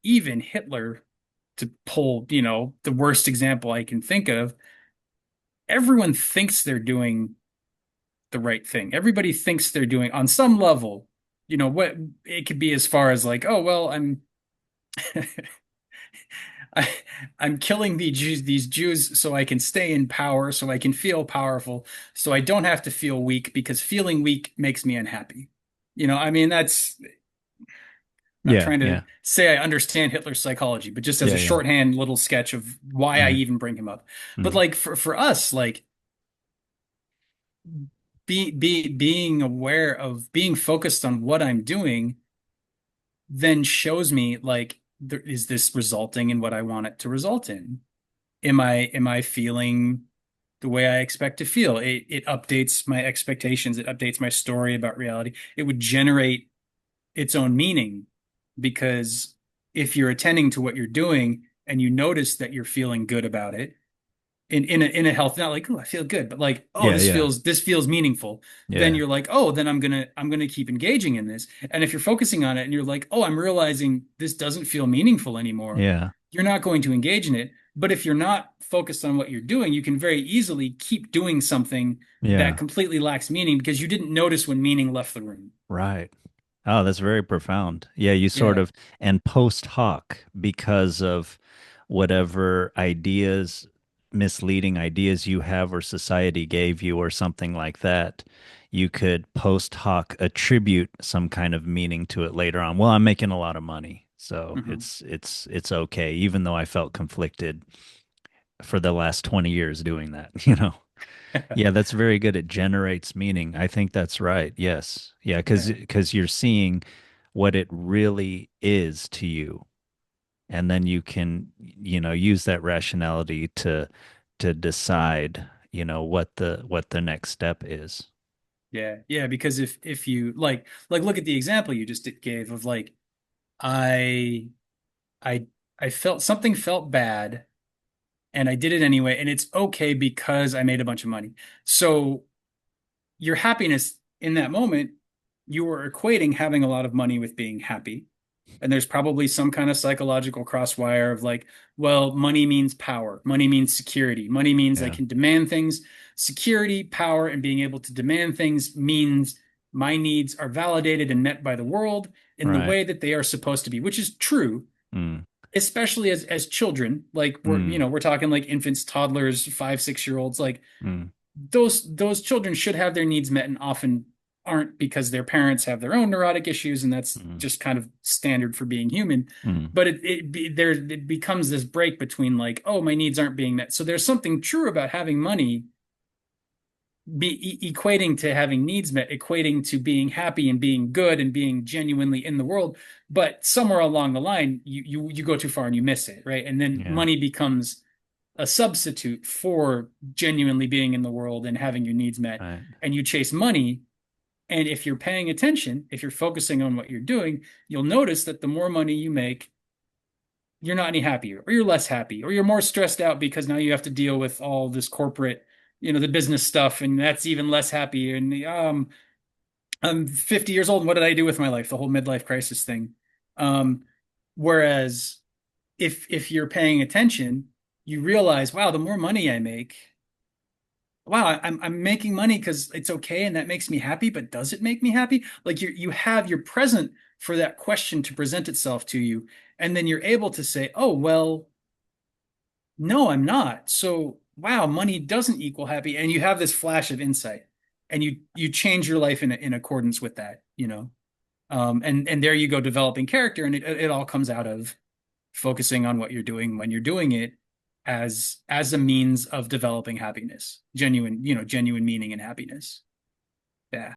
even Hitler, to pull, the worst example I can think of, everyone thinks they're doing the right thing. Everybody thinks they're doing on some level, what it could be as far as like, oh, well, I, I'm killing these Jews so I can stay in power, so I can feel powerful, so I don't have to feel weak because feeling weak makes me unhappy. I mean, that's not Yeah, trying to yeah, say I understand Hitler's psychology, but just as yeah, a yeah. shorthand little sketch of why I Mm, even bring him up. But mm. like for us, like being aware of being focused on what I'm doing then shows me like is this resulting in what I want it to result in? Am I feeling the way I expect to feel? It updates my expectations, it updates my story about reality. It would generate its own meaning because if you're attending to what you're doing and you notice that you're feeling good about it in a health, not like, oh, I feel good, but like, oh, Yeah, this yeah, feels meaningful. Then yeah, you're like, oh, then I'm gonna keep engaging in this. And if you're focusing on it and you're like, oh, I'm realizing this doesn't feel meaningful anymore, yeah, you're not going to engage in it. But if you're not focused on what you're doing, you can very easily keep doing something that yeah. completely lacks meaning because you didn't notice when meaning left the room. Right. Oh, that's very profound. Yeah, you sort Yeah. of, and post hoc, because of whatever ideas, misleading ideas you have or society gave you or something like that, you could post hoc attribute some kind of meaning to it later on. Well, I'm making a lot of money, so Hmm. it's okay, even though I felt conflicted for the last 20 years doing that. Yeah, that's very good. It generates meaning. I think that's right. Yes. Yeah, Yeah. because you're seeing what it really is to you, and then you can, use that rationality to decide, what the next step is. Yeah. Yeah. Because if you like look at the example you just gave of like I I I felt something felt bad and I did it anyway, and it's okay because I made a bunch of money. So your happiness in that moment, you are equating having a lot of money with being happy. And there's probably some kind of psychological crosswire of like, well, money means power, money means security, money means I Yeah. can demand things. Security, power, and being able to demand things means my needs are validated and met by the world in the Right. way that they are supposed to be, which is true, Mm. especially as children. Like Mm. we're talking like infants, toddlers, 5, 6 year olds. Like Mm. those children should have their needs met and often aren't because their parents have their own neurotic issues, and that's Mm. just kind of standard for being human. Mm. But it becomes this break between like, oh, my needs aren't being met. So there's something true about having money be equating to having needs met, equating to being happy and being good and being genuinely in the world. But somewhere along the line, you go too far and you miss it, right? And then Yeah. money becomes a substitute for genuinely being in the world and having your needs met. Right. And you chase money. And if you're paying attention, if you're focusing on what you're doing, you'll notice that the more money you make, you're not any happier, or you're less happy, or you're more stressed out because now you have to deal with all this corporate, the business stuff, and that's even less happy. And I'm 50 years old, and what did I do with my life? The whole midlife crisis thing. Um, whereas if you're paying attention, you realize, wow, the more money I make, wow, I'm making money because it's okay and that makes me happy, but does it make me happy? Like you're present for that question to present itself to you, and then you're able to say, oh, well, no, I'm not. So, wow, money doesn't equal happy, and you have this flash of insight, and you change your life in accordance with that. And there you go, developing character, and it all comes out of focusing on what you're doing when you're doing it as a means of developing happiness, genuine meaning and happiness.